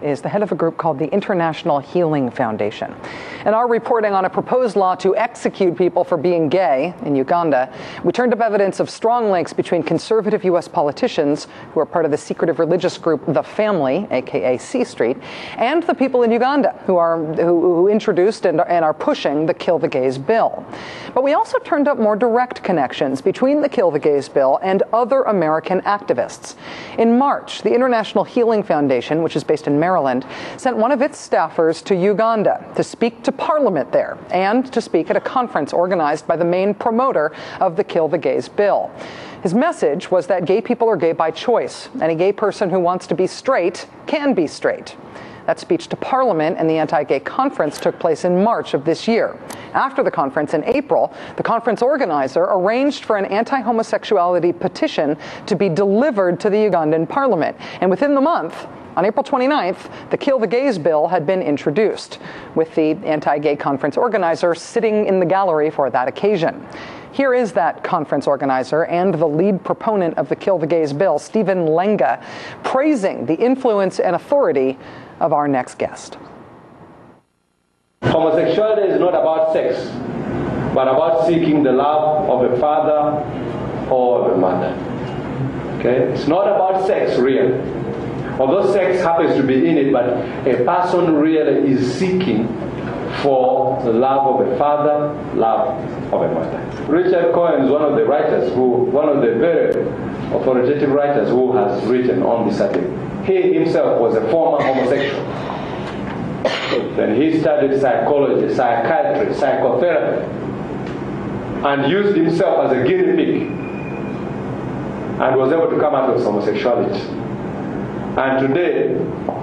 is the head of a group called the International Healing Foundation. In our reporting on a proposed law to execute people for being gay in Uganda, we turned up evidence of strong links between conservative U.S. politicians who are part of the secretive religious group The Family, aka C Street, and the people in Uganda who introduced and are pushing the Kill the Gays bill. But we also turned up more direct connections between the Kill the Gays bill and other American activists. In March, the International Healing Foundation, which is based in Maryland, sent one of its staffers to Uganda to speak to Parliament there and to speak at a conference organized by the main promoter of the Kill the Gays bill. His message was that gay people are gay by choice. Any gay person who wants to be straight can be straight. That speech to Parliament and the anti-gay conference took place in March of this year. After the conference in April, the conference organizer arranged for an anti-homosexuality petition to be delivered to the Ugandan Parliament. And within the month, on April 29th, the Kill the Gays bill had been introduced, with the anti-gay conference organizer sitting in the gallery for that occasion. Here is that conference organizer and the lead proponent of the Kill the Gays bill, Stephen Lenga, praising the influence and authority of our next guest. Homosexuality is not about sex, but about seeking the love of a father or of a mother. Okay? It's not about sex, really. Although sex happens to be in it, but a person really is seeking for the love of a father, love of a mother. Richard Cohen is one of the very authoritative writers who has written on this subject. He himself was a former homosexual. Then he studied psychology, psychiatry, psychotherapy, and used himself as a guinea pig, and was able to come out of homosexuality. And today,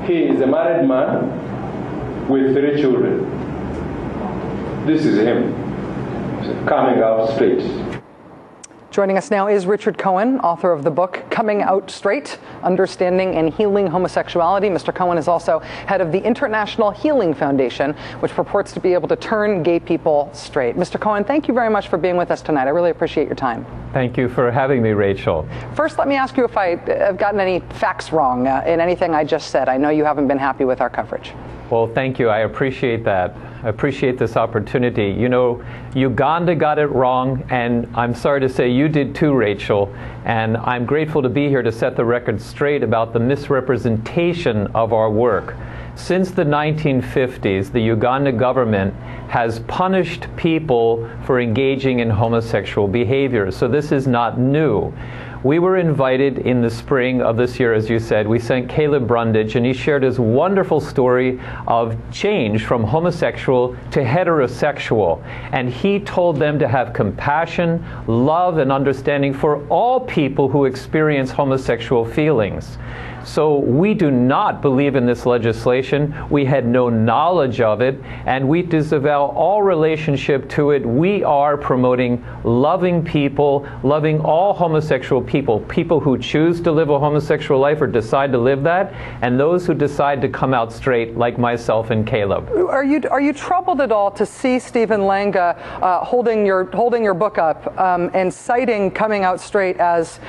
he is a married man with 3 children. This is him, coming out straight. Joining us now is Richard Cohen, author of the book Coming Out Straight, Understanding and Healing Homosexuality. Mr. Cohen is also head of the International Healing Foundation, which purports to be able to turn gay people straight. Mr. Cohen, thank you very much for being with us tonight. I really appreciate your time. Thank you for having me, Rachel. First, let me ask you if I've gotten any facts wrong in anything I just said. I know you haven't been happy with our coverage. Well, thank you. I appreciate that. I appreciate this opportunity. You know, Uganda got it wrong, and I'm sorry to say you did too, Rachel. And I'm grateful to be here to set the record straight about the misrepresentation of our work. Since the 1950s, the Uganda government has punished people for engaging in homosexual behavior. So this is not new. We were invited in the spring of this year, as you said. We sent Caleb Brundage, and he shared his wonderful story of change from homosexual to heterosexual. And he told them to have compassion, love, and understanding for all people who experience homosexual feelings. So we do not believe in this legislation. We had no knowledge of it, and we disavow all relationship to it. We are promoting loving people, loving all homosexual people, people who choose to live a homosexual life or decide to live that, and those who decide to come out straight, like myself and Caleb. Are you troubled at all to see Stephen Lenga holding your book up and citing coming out straight as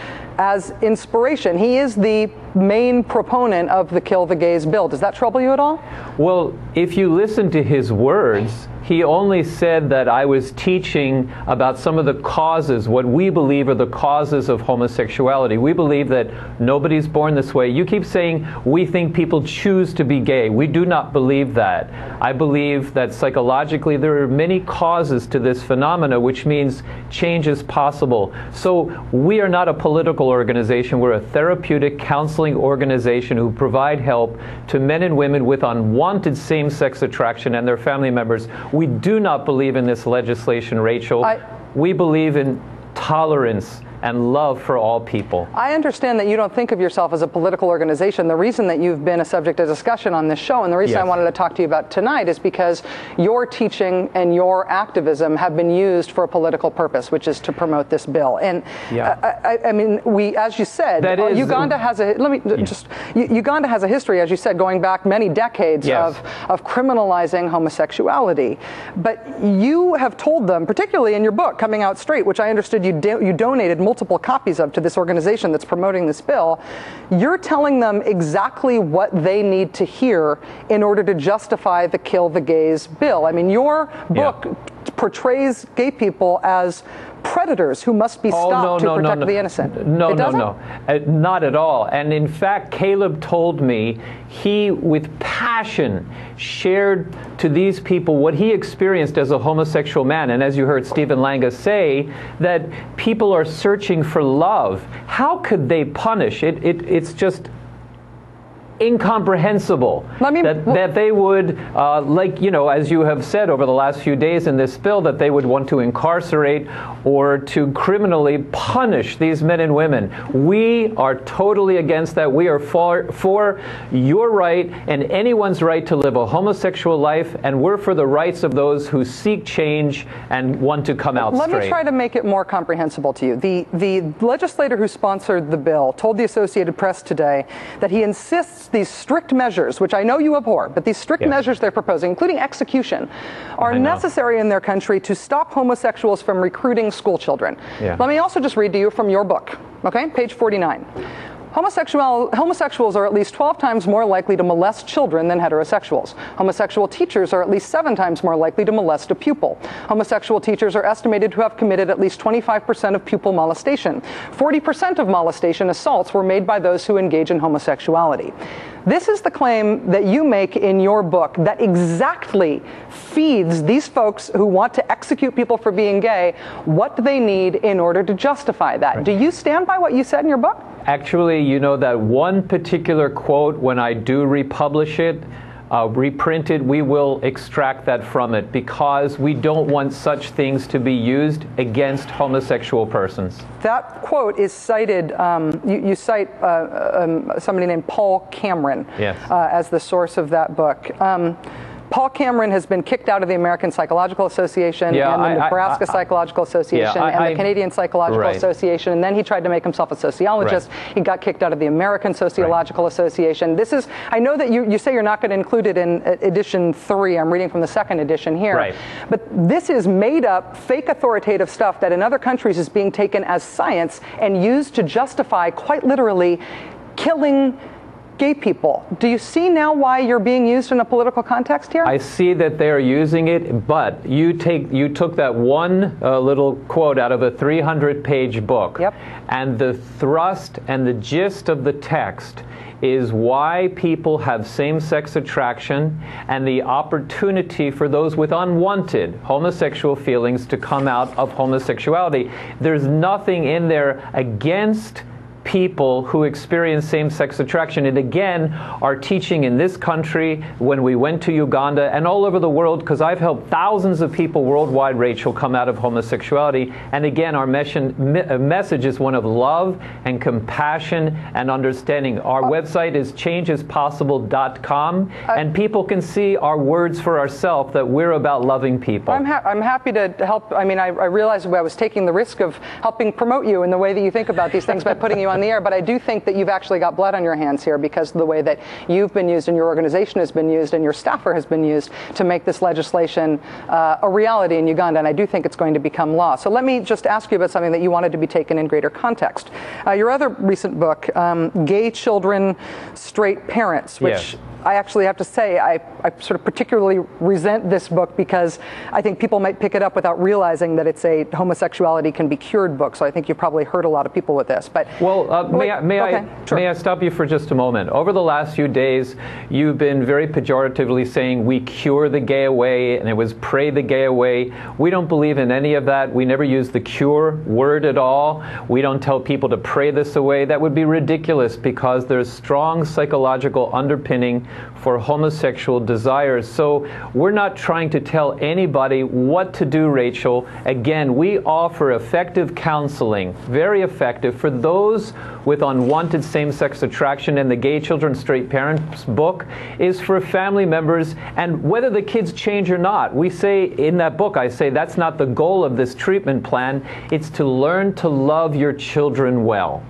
inspiration? He is the main proponent of the Kill the Gays bill. Does that trouble you at all? Well, if you listen to his words, he only said that I was teaching about some of the causes, what we believe are the causes of homosexuality. We believe that nobody's born this way. You keep saying we think people choose to be gay. We do not believe that. I believe that psychologically there are many causes to this phenomena, which means change is possible. So we are not a political organization. We're a therapeutic counseling organization who provide help to men and women with unwanted same-sex attraction and their family members. We do not believe in this legislation, Rachel. We believe in tolerance and love for all people. I understand that you don't think of yourself as a political organization. The reason that you've been a subject of discussion on this show, and the reason I wanted to talk to you about tonight, is because your teaching and your activism have been used for a political purpose, which is to promote this bill. And I mean, as you said, Uganda has a Uganda has a history, as you said, going back many decades of criminalizing homosexuality. But you have told them, particularly in your book, Coming Out Straight, which I understood you donated multiple copies of to this organization that's promoting this bill, you're telling them exactly what they need to hear in order to justify the Kill the Gays bill. I mean, your book portrays gay people as predators who must be stopped to protect the innocent. No, not at all. And in fact, Caleb told me he, with passion, shared to these people what he experienced as a homosexual man. And as you heard Stephen Langa say, that people are searching for love. How could they punish? It's just incomprehensible that they would, like, you know, as you have said over the last few days in this bill, that they would want to incarcerate or to criminally punish these men and women. We are totally against that. We are for your right and anyone's right to live a homosexual life, and we're for the rights of those who seek change and want to come out straight. Let me try to make it more comprehensible to you. The legislator who sponsored the bill told the Associated Press today that he insists these strict measures, which I know you abhor, but these strict measures they're proposing, including execution, are necessary in their country to stop homosexuals from recruiting school children. Let me also just read to you from your book, okay, page 49. Homosexuals are at least 12 times more likely to molest children than heterosexuals. Homosexual teachers are at least 7 times more likely to molest a pupil. Homosexual teachers are estimated to have committed at least 25% of pupil molestation. 40% of molestation assaults were made by those who engage in homosexuality. This is the claim that you make in your book that exactly feeds these folks who want to execute people for being gay what they need in order to justify that. Right. Do you stand by what you said in your book? Actually, you know, that one particular quote, when I do republish it, reprint it, we will extract that from it because we don't want such things to be used against homosexual persons. That quote is cited, you cite somebody named Paul Cameron as the source of that book. Paul Cameron has been kicked out of the American Psychological Association and the Nebraska Psychological Association and the Canadian Psychological Association, and then he tried to make himself a sociologist. He got kicked out of the American Sociological Association. This is, I know that you say you're not going to include it in edition 3. I'm reading from the second edition here. But this is made up, fake authoritative stuff that in other countries is being taken as science and used to justify, quite literally, killing gay people. Do you see now why you're being used in a political context here? I see that they're using it, but you took that one little quote out of a 300-page book, and the thrust and the gist of the text is why people have same-sex attraction and the opportunity for those with unwanted homosexual feelings to come out of homosexuality. There's nothing in there against people who experience same-sex attraction. And again, our teaching in this country, when we went to Uganda and all over the world, because I've helped thousands of people worldwide, Rachel, come out of homosexuality. And again, our message is one of love and compassion and understanding. Our website is changeispossible.com, and people can see our words for ourselves that we're about loving people. I'm happy to help. I mean, I realized I was taking the risk of helping promote you in the way that you think about these things by putting you on the air, but I do think that you've actually got blood on your hands here because of the way that you've been used and your organization has been used and your staffer has been used to make this legislation a reality in Uganda, and I do think it's going to become law. So let me just ask you about something that you wanted to be taken in greater context. Your other recent book, Gay Children, Straight Parents, which I actually have to say I sort of particularly resent this book because I think people might pick it up without realizing that it's a homosexuality can be cured book. So I think you've probably hurt a lot of people with this. But may I stop you for just a moment? Over the last few days, you've been very pejoratively saying we cure the gay away, and it was pray the gay away. We don't believe in any of that. We never use the cure word at all. We don't tell people to pray this away. That would be ridiculous because there's strong psychological underpinning for homosexual desires. So we're not trying to tell anybody what to do, Rachel. Again, we offer effective counseling, very effective, for those with unwanted same-sex attraction. And the Gay Children, Straight Parents book is for family members, and whether the kids change or not. We say in that book, I say that's not the goal of this treatment plan. It's to learn to love your children well.